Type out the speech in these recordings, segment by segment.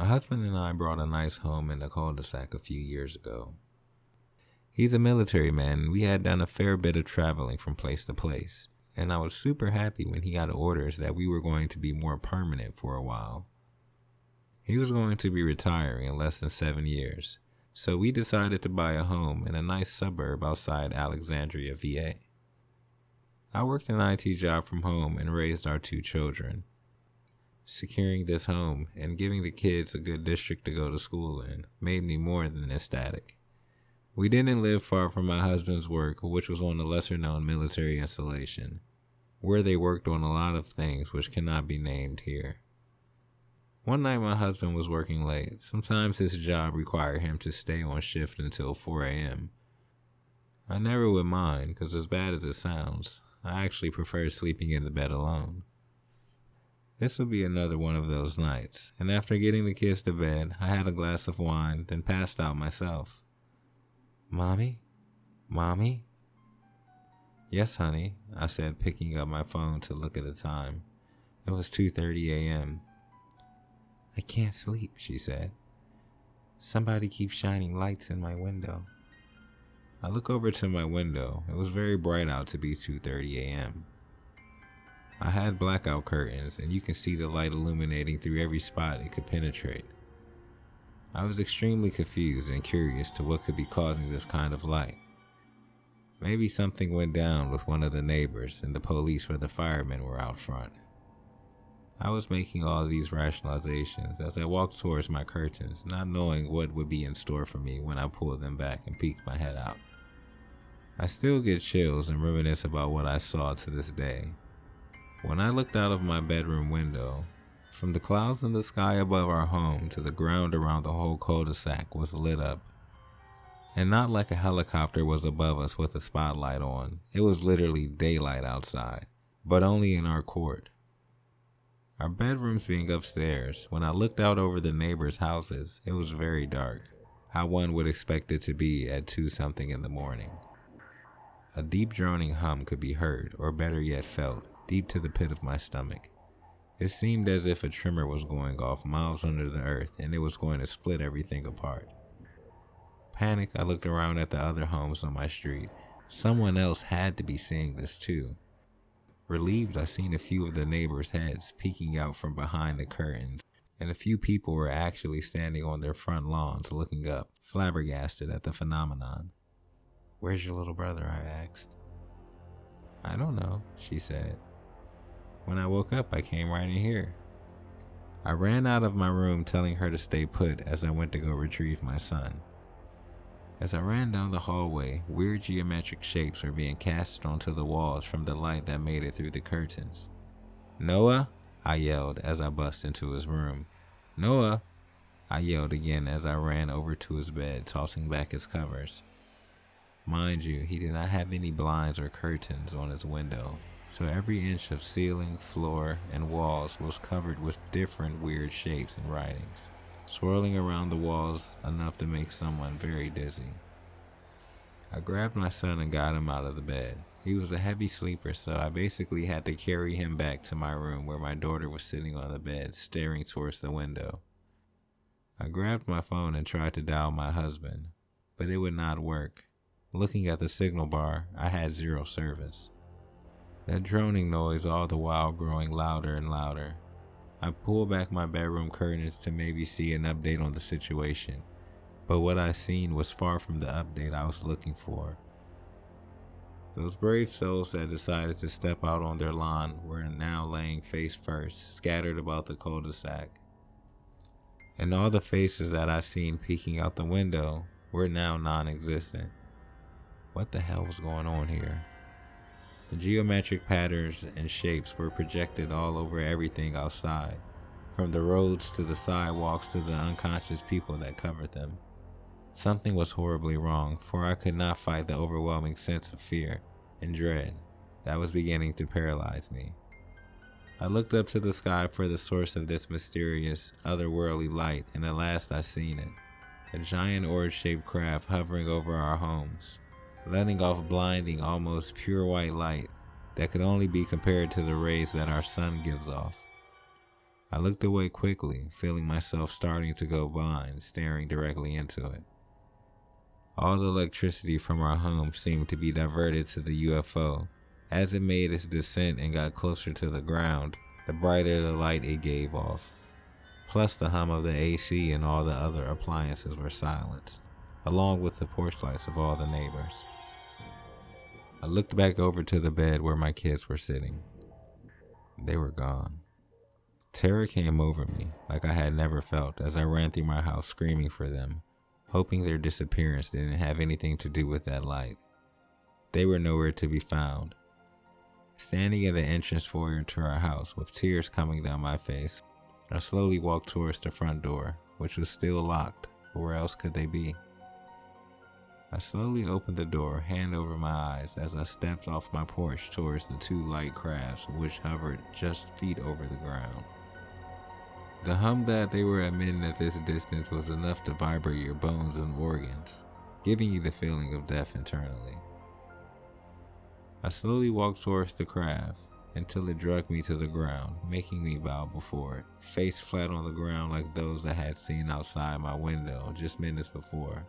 My husband and I bought a nice home in the cul-de-sac a few years ago. He's a military man, and we had done a fair bit of traveling from place to place, and I was super happy when he got orders that we were going to be more permanent for a while. He was going to be retiring in less than 7 years, so we decided to buy a home in a nice suburb outside Alexandria, VA. I worked an IT job from home and raised our 2 children. Securing this home and giving the kids a good district to go to school in made me more than ecstatic. We didn't live far from my husband's work, which was on a lesser-known military installation, where they worked on a lot of things which cannot be named here. One night my husband was working late. Sometimes his job required him to stay on shift until 4 a.m. I never would mind, because as bad as it sounds, I actually prefer sleeping in the bed alone. This would be another one of those nights, and after getting the kids to bed, I had a glass of wine, then passed out myself. "Mommy? Mommy?" "Yes, honey," I said, picking up my phone to look at the time. It was 2:30 a.m. "I can't sleep," she said. "Somebody keeps shining lights in my window." I look over to my window. It was very bright out to be 2:30 a.m. I had blackout curtains, and you can see the light illuminating through every spot it could penetrate. I was extremely confused and curious to what could be causing this kind of light. Maybe something went down with one of the neighbors, and the police or the firemen were out front. I was making all these rationalizations as I walked towards my curtains, not knowing what would be in store for me when I pulled them back and peeked my head out. I still get chills and reminisce about what I saw to this day. When I looked out of my bedroom window, from the clouds in the sky above our home to the ground around the whole cul-de-sac was lit up. And not like a helicopter was above us with a spotlight on. It was literally daylight outside, but only in our court. Our bedrooms being upstairs, when I looked out over the neighbors' houses, it was very dark, how one would expect it to be at 2-something in the morning. A deep droning hum could be heard, or better yet felt, deep to the pit of my stomach. It seemed as if a tremor was going off miles under the earth and it was going to split everything apart. Panicked, I looked around at the other homes on my street. Someone else had to be seeing this too. Relieved, I seen a few of the neighbors' heads peeking out from behind the curtains, and a few people were actually standing on their front lawns looking up, flabbergasted at the phenomenon. "Where's your little brother?" I asked. "I don't know," she said. When I woke up, I came right in here. I ran out of my room telling her to stay put as I went to go retrieve my son. As I ran down the hallway, weird geometric shapes were being casted onto the walls from the light that made it through the curtains. "Noah!" I yelled as I bust into his room. "Noah!" I yelled again as I ran over to his bed, tossing back his covers. Mind you, he did not have any blinds or curtains on his window, so every inch of ceiling, floor, and walls was covered with different weird shapes and writings, swirling around the walls enough to make someone very dizzy. I grabbed my son and got him out of the bed. He was a heavy sleeper, so I basically had to carry him back to my room where my daughter was sitting on the bed, staring towards the window. I grabbed my phone and tried to dial my husband, but it would not work. Looking at the signal bar, I had 0 service. That droning noise all the while growing louder and louder. I pulled back my bedroom curtains to maybe see an update on the situation, but what I seen was far from the update I was looking for. Those brave souls that decided to step out on their lawn were now laying face first, scattered about the cul-de-sac. And all the faces that I seen peeking out the window were now non-existent. What the hell was going on here? The geometric patterns and shapes were projected all over everything outside, from the roads to the sidewalks to the unconscious people that covered them. Something was horribly wrong, for I could not fight the overwhelming sense of fear and dread that was beginning to paralyze me. I looked up to the sky for the source of this mysterious, otherworldly light, and at last I seen it. A giant orange-shaped craft hovering over our homes, letting off blinding, almost pure white light that could only be compared to the rays that our sun gives off. I looked away quickly, feeling myself starting to go blind, staring directly into it. All the electricity from our home seemed to be diverted to the UFO. As it made its descent and got closer to the ground, the brighter the light it gave off. Plus the hum of the AC and all the other appliances were silenced, along with the porch lights of all the neighbors. I looked back over to the bed where my kids were sitting. They were gone. Terror came over me like I had never felt as I ran through my house screaming for them, hoping their disappearance didn't have anything to do with that light. They were nowhere to be found. Standing in the entrance foyer to our house with tears coming down my face, I slowly walked towards the front door, which was still locked, but where else could they be? I slowly opened the door, hand over my eyes, as I stepped off my porch towards the two light crafts which hovered just feet over the ground. The hum that they were emitting at this distance was enough to vibrate your bones and organs, giving you the feeling of death internally. I slowly walked towards the craft until it dragged me to the ground, making me bow before it, face flat on the ground like those I had seen outside my window just minutes before.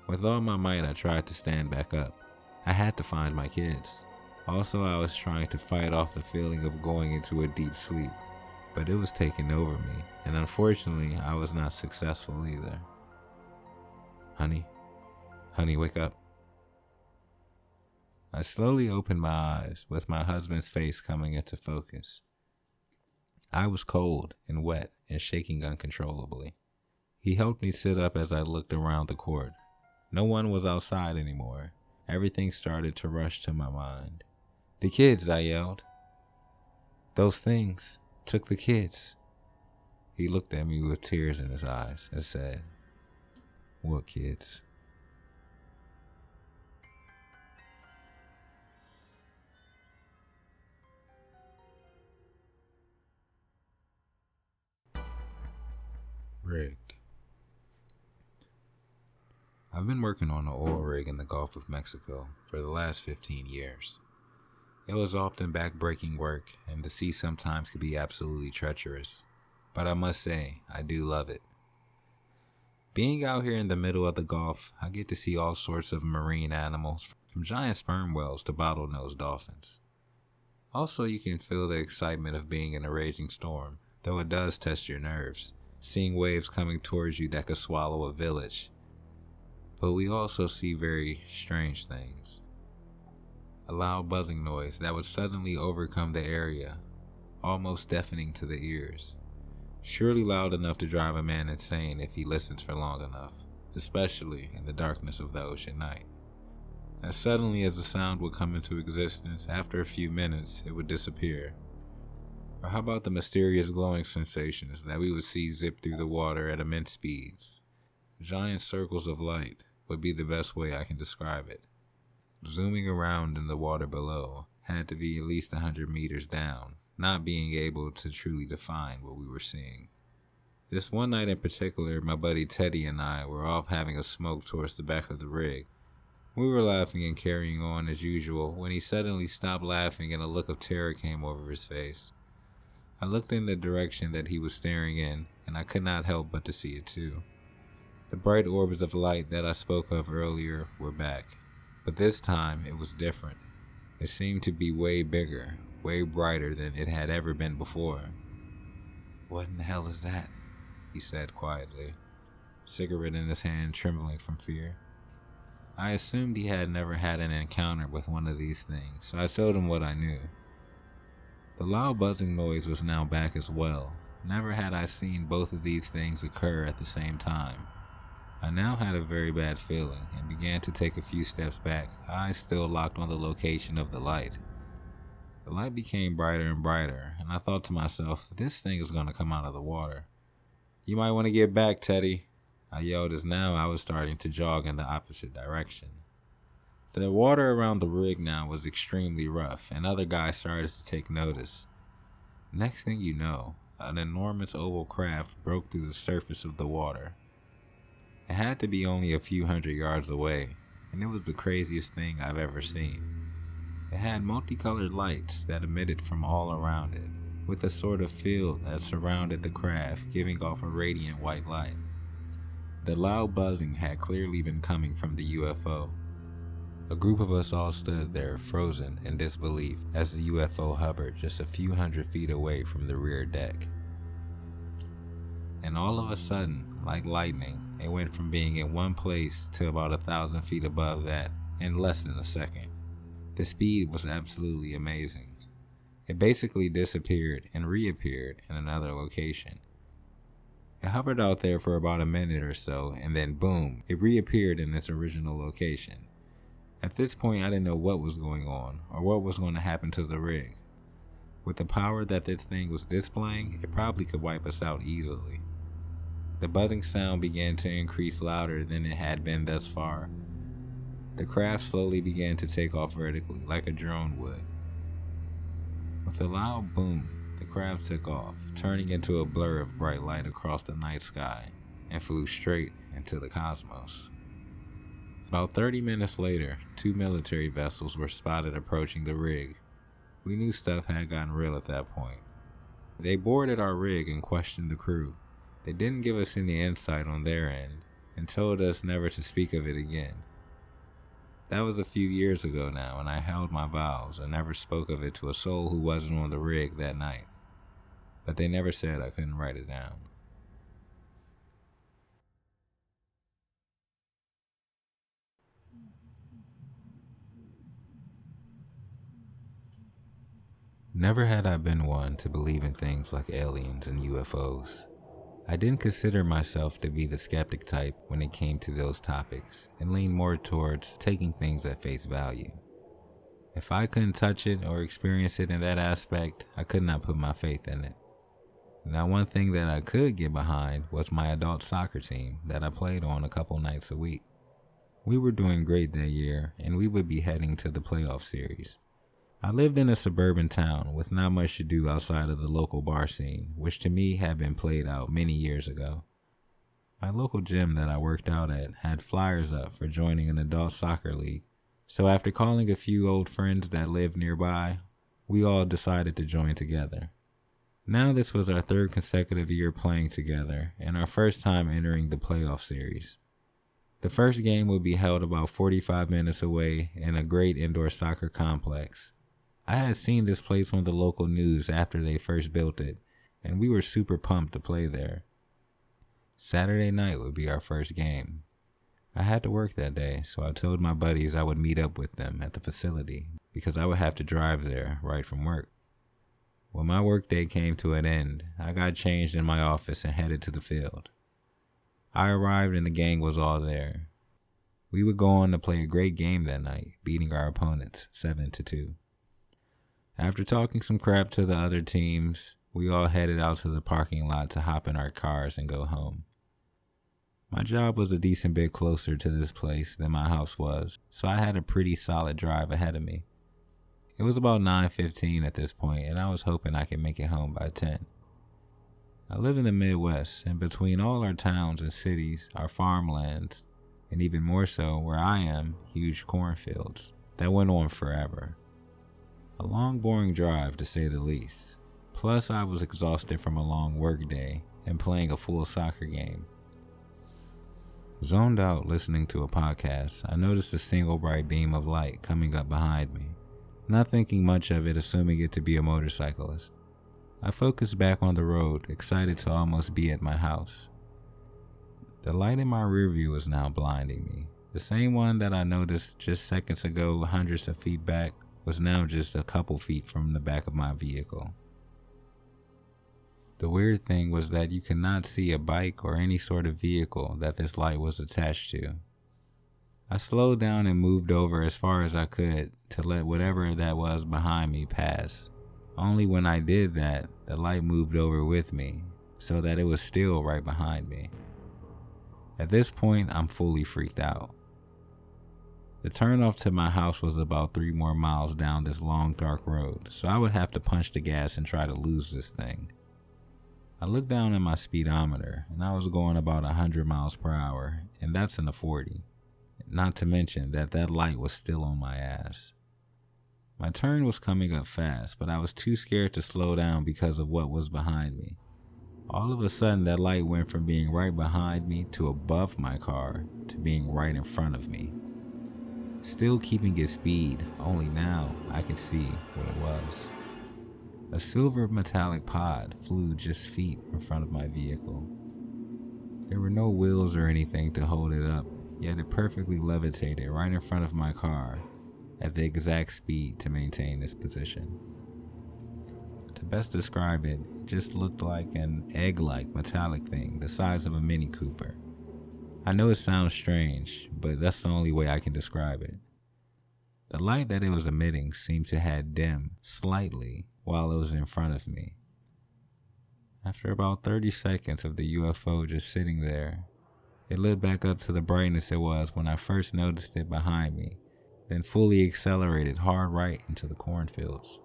With all my might, I tried to stand back up. I had to find my kids. Also, I was trying to fight off the feeling of going into a deep sleep, but it was taking over me, and unfortunately, I was not successful either. Honey, wake up. I slowly opened my eyes, with my husband's face coming into focus. I was cold and wet and shaking uncontrollably. He helped me sit up as I looked around the court. No one was outside anymore. Everything started to rush to my mind. The kids, I yelled. Those things took the kids. He looked at me with tears in his eyes and said, "What kids?" Rigged. I've been working on an oil rig in the Gulf of Mexico for the last 15 years. It was often back-breaking work, and the sea sometimes could be absolutely treacherous. But I must say, I do love it. Being out here in the middle of the Gulf, I get to see all sorts of marine animals, from giant sperm whales to bottlenose dolphins. Also, you can feel the excitement of being in a raging storm, though it does test your nerves, seeing waves coming towards you that could swallow a village. But we also see very strange things. A loud buzzing noise that would suddenly overcome the area, almost deafening to the ears. Surely loud enough to drive a man insane if he listens for long enough, especially in the darkness of the ocean night. As suddenly as the sound would come into existence, after a few minutes, it would disappear. Or how about the mysterious glowing sensations that we would see zip through the water at immense speeds? Giant circles of light would be the best way I can describe it. Zooming around in the water below had to be at least 100 meters down, not being able to truly define what we were seeing. This one night in particular, my buddy Teddy and I were off having a smoke towards the back of the rig. We were laughing and carrying on as usual when he suddenly stopped laughing and a look of terror came over his face. I looked in the direction that he was staring in, and I could not help but to see it too. The bright orbs of light that I spoke of earlier were back, but this time it was different. It seemed to be way bigger, way brighter than it had ever been before. "What in the hell is that?" he said quietly, cigarette in his hand, trembling from fear. I assumed he had never had an encounter with one of these things, so I told him what I knew. The loud buzzing noise was now back as well. Never had I seen both of these things occur at the same time. I now had a very bad feeling and began to take a few steps back, eyes still locked on the location of the light. The light became brighter and brighter, and I thought to myself, this thing is going to come out of the water. "You might want to get back, Teddy," I yelled as now I was starting to jog in the opposite direction. The water around the rig now was extremely rough, and other guys started to take notice. Next thing you know, an enormous oval craft broke through the surface of the water. It had to be only a few hundred yards away, and it was the craziest thing I've ever seen. It had multicolored lights that emitted from all around it, with a sort of field that surrounded the craft, giving off a radiant white light. The loud buzzing had clearly been coming from the UFO. A group of us all stood there, frozen in disbelief, as the UFO hovered just a few hundred feet away from the rear deck. And all of a sudden, like lightning, it went from being in one place to about 1,000 feet above that in less than a second. The speed was absolutely amazing. It basically disappeared and reappeared in another location. It hovered out there for about a minute or so, and then boom, it reappeared in its original location. At this point, I didn't know what was going on or what was going to happen to the rig. With the power that this thing was displaying, it probably could wipe us out easily. The buzzing sound began to increase louder than it had been thus far. The craft slowly began to take off vertically, like a drone would. With a loud boom, the craft took off, turning into a blur of bright light across the night sky, and flew straight into the cosmos. About 30 minutes later, 2 military vessels were spotted approaching the rig. We knew stuff had gotten real at that point. They boarded our rig and questioned the crew. They didn't give us any insight on their end, and told us never to speak of it again. That was a few years ago now, and I held my vows and never spoke of it to a soul who wasn't on the rig that night. But they never said I couldn't write it down. Never had I been one to believe in things like aliens and UFOs. I didn't consider myself to be the skeptic type when it came to those topics, and leaned more towards taking things at face value. If I couldn't touch it or experience it in that aspect, I could not put my faith in it. Now, one thing that I could get behind was my adult soccer team that I played on a couple nights a week. We were doing great that year, and we would be heading to the playoff series. I lived in a suburban town with not much to do outside of the local bar scene, which to me had been played out many years ago. My local gym that I worked out at had flyers up for joining an adult soccer league, so after calling a few old friends that lived nearby, we all decided to join together. Now this was our 3rd consecutive year playing together, and our first time entering the playoff series. The first game would be held about 45 minutes away in a great indoor soccer complex. I had seen this place on the local news after they first built it, and we were super pumped to play there. Saturday night would be our first game. I had to work that day, so I told my buddies I would meet up with them at the facility because I would have to drive there right from work. When my workday came to an end, I got changed in my office and headed to the field. I arrived and the gang was all there. We would go on to play a great game that night, beating our opponents 7-2. After talking some crap to the other teams, we all headed out to the parking lot to hop in our cars and go home. My job was a decent bit closer to this place than my house was, so I had a pretty solid drive ahead of me. It was about 9:15 at this point, and I was hoping I could make it home by 10. I live in the Midwest, and between all our towns and cities are farmlands, and even more so where I am, huge cornfields that went on forever. A long, boring drive to say the least. Plus, I was exhausted from a long work day and playing a full soccer game. Zoned out listening to a podcast, I noticed a single bright beam of light coming up behind me. Not thinking much of it, assuming it to be a motorcyclist. I focused back on the road, excited to almost be at my house. The light in my rear view was now blinding me. The same one that I noticed just seconds ago, hundreds of feet back, was now just a couple feet from the back of my vehicle. The weird thing was that you could not see a bike or any sort of vehicle that this light was attached to. I slowed down and moved over as far as I could to let whatever that was behind me pass. Only when I did that, the light moved over with me, so that it was still right behind me. At this point, I'm fully freaked out. The turnoff to my house was about 3 more miles down this long dark road, so I would have to punch the gas and try to lose this thing. I looked down at my speedometer, and I was going about 100 miles per hour, and that's in a 40. Not to mention that light was still on my ass. My turn was coming up fast, but I was too scared to slow down because of what was behind me. All of a sudden, that light went from being right behind me to above my car to being right in front of me. Still keeping its speed, only now I can see what it was. A silver metallic pod flew just feet in front of my vehicle. There were no wheels or anything to hold it up, yet it perfectly levitated right in front of my car at the exact speed to maintain its position. To best describe it, it just looked like an egg-like metallic thing the size of a Mini Cooper. I know it sounds strange, but that's the only way I can describe it. The light that it was emitting seemed to have dimmed slightly while it was in front of me. After about 30 seconds of the UFO just sitting there, it lit back up to the brightness it was when I first noticed it behind me, then fully accelerated hard right into the cornfields.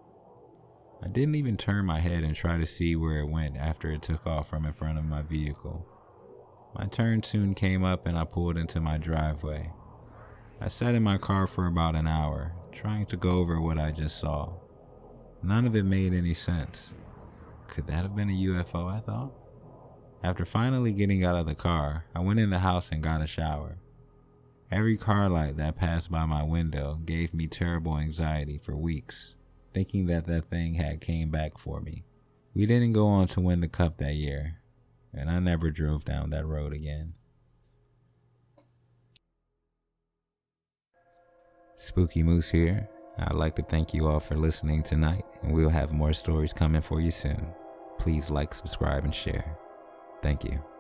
I didn't even turn my head and try to see where it went after it took off from in front of my vehicle. My turn soon came up and I pulled into my driveway. I sat in my car for about an hour, trying to go over what I just saw. None of it made any sense. Could that have been a UFO, I thought? After finally getting out of the car, I went in the house and got a shower. Every car light that passed by my window gave me terrible anxiety for weeks, thinking that thing had came back for me. We didn't go on to win the cup that year, and I never drove down that road again. Spooky Moose here. I'd like to thank you all for listening tonight, and we'll have more stories coming for you soon. Please like, subscribe, and share. Thank you.